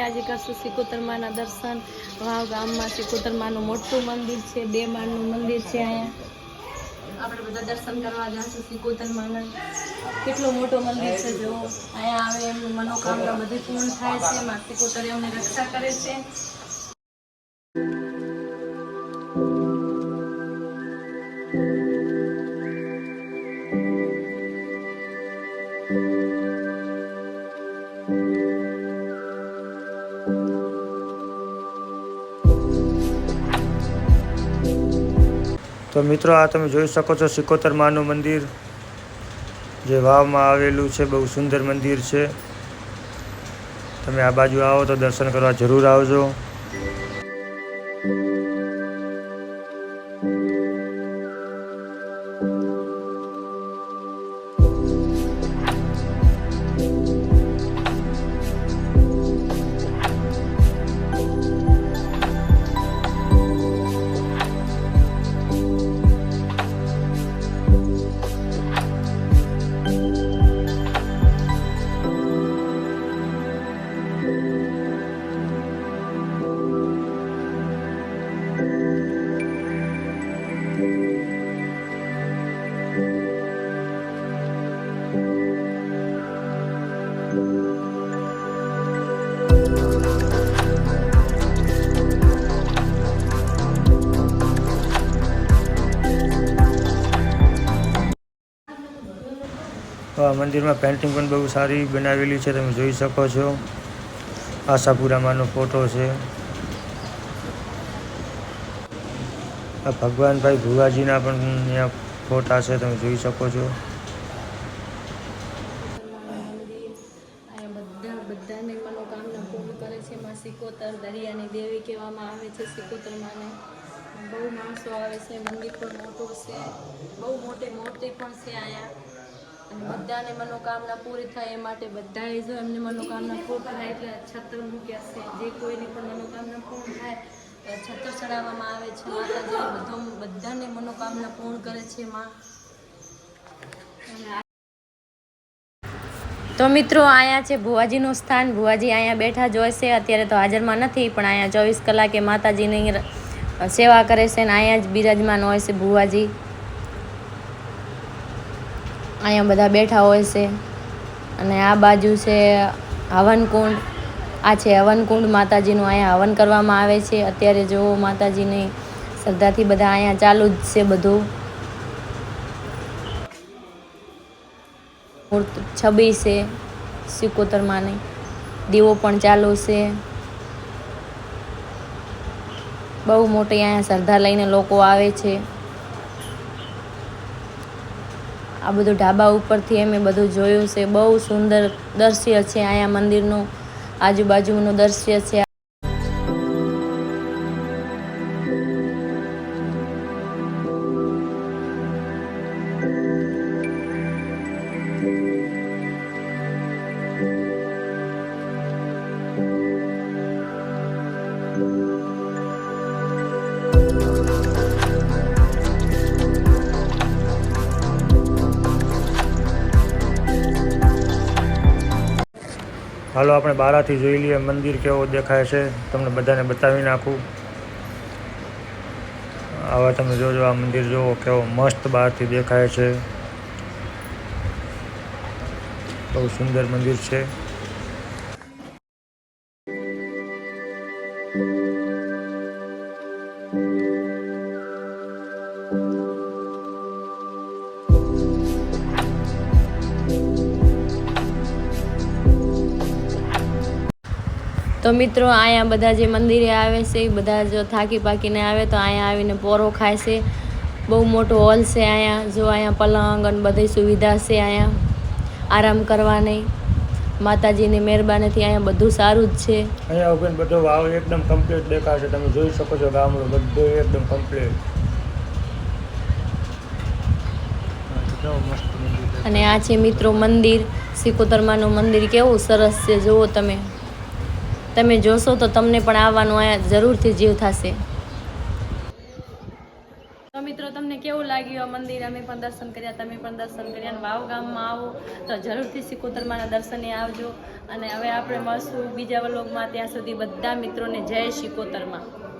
આજે કરશું સિકોતર માના દર્શન। વાવ ગામમાં સિકોતર માનું મોટું મંદિર છે, 2 માળનું મંદિર છે। અહીંયા આપણે બધા દર્શન કરવા જઈશું સિકોતર માના। કેટલો મોટો મંદિર છે, જો અહીંયા આવે એમની મનોકામના બધી પૂર્ણ થાય છે। માં સિકોતર એમની રક્ષા કરે છે। તો મિત્રો આ તમે જોઈ શકો છો સિકોતર માનું મંદિર જે વાવમાં આવેલું છે। બહુ સુંદર મંદિર છે। તમે આ બાજુ આવો તો દર્શન કરવા જરૂર આવજો। मंदिर में पेंटिंग पण बहु सारी बनावेली है, तमे जोई सको छो। आशापुरा मानो फोटो है। आ भगवान भाई भुवाजी ना पण यहाँ फोटा है, तमे जोई सको छो। બધાને મનોકામના પૂર્ણ કરે છે। માં સિકોતર દરિયાની દેવી કહેવામાં આવે છે સિકોતર માને। બહુ માણસો આવે છે। મંદિર પણ મોટું છે, બહુ મોટી મૂર્તિ પણ છે અહીંયા। અને બધાને મનોકામના પૂરી થાય એ માટે બધાએ જો એમની મનોકામના પૂર્ણ થાય એટલે છત્ર મૂક્યા છે। જે કોઈની પણ મનોકામના પૂર્ણ થાય તો છત્ર ચડાવવામાં આવે છે। માતાજી બધાને મનોકામના પૂર્ણ કરે છે માં। તો મિત્રો અહીંયા છે ભુવાજીનું સ્થાન। ભુવાજી અહીંયા બેઠા જ હોય છે। અત્યારે તો હાજરમાં નથી, પણ અહીંયા 24 કલાકે માતાજીની સેવા કરે છે ને અહીંયા જ બિરાજમાન હોય છે ભુવાજી। અહીંયા બધા બેઠા હોય છે। અને આ બાજુ છે હવનકુંડ। આ છે હવનકુંડ માતાજીનું। અહીંયા હવન કરવામાં આવે છે। અત્યારે જો માતાજીની શ્રદ્ધાથી બધા અહીંયા ચાલુ જ છે બધું। છબી છે સિકોતર માની, દીવો પણ ચાલુ છે। બહુ મોટી અહીંયા શ્રદ્ધા લઈને લોકો આવે છે। આ બધું ઢાબા ઉપરથી અમે બધું જોયું છે। બહુ સુંદર દ્રશ્ય છે અહીંયા મંદિરનું, આજુબાજુનું દ્રશ્ય છે। હાલો આપણે બહારથી જોઈ લઈએ મંદિર કેવો દેખાય છે, તમને બધાને બતાવી નાખું। આવા તમે જોજો, આ મંદિર જુઓ કેવો મસ્ત બહારથી દેખાય છે। બહુ સુંદર મંદિર છે। તો મિત્રો અહીંયા બધા જે મંદિરે આવે છે એ બધા જો થાકી પાકીને આવે તો અહીંયા આવીને પોરો ખાય છે। બહુ મોટો હોલ છે અહીંયા। જો અહીંયા પલંગ અને બધી સુવિધા છે અહીંયા આરામ કરવાની। માતાજીની મહેરબાનીથી અહીંયા બધું સારું જ છે। અહીંયા ઉભીને બધો વાવ એકદમ કમ્પ્લીટ દેખાશે। તમે જોઈ શકો છો ગામડું બધું એકદમ કમ્પ્લીટ। અને આ છે મિત્રો મંદિર, સિકોતર માનું મંદિર કેવું સરસ છે। જુઓ તમે જોશો તો તમને પણ આવવાનું અહીંયા જરૂરથી જીવ થશે। તો મિત્રો તમને કેવું લાગ્યું આ મંદિર? અમે પણ દર્શન કર્યા, તમે પણ દર્શન કર્યા. અને વાવ ગામમાં આવો તો જરૂરથી સિકોતરમાના દર્શને આવજો. અને હવે આપણે મળશું બીજા વ્લોગમાં. ત્યાં સુધી બધા મિત્રોને જય સિકોતરમાં.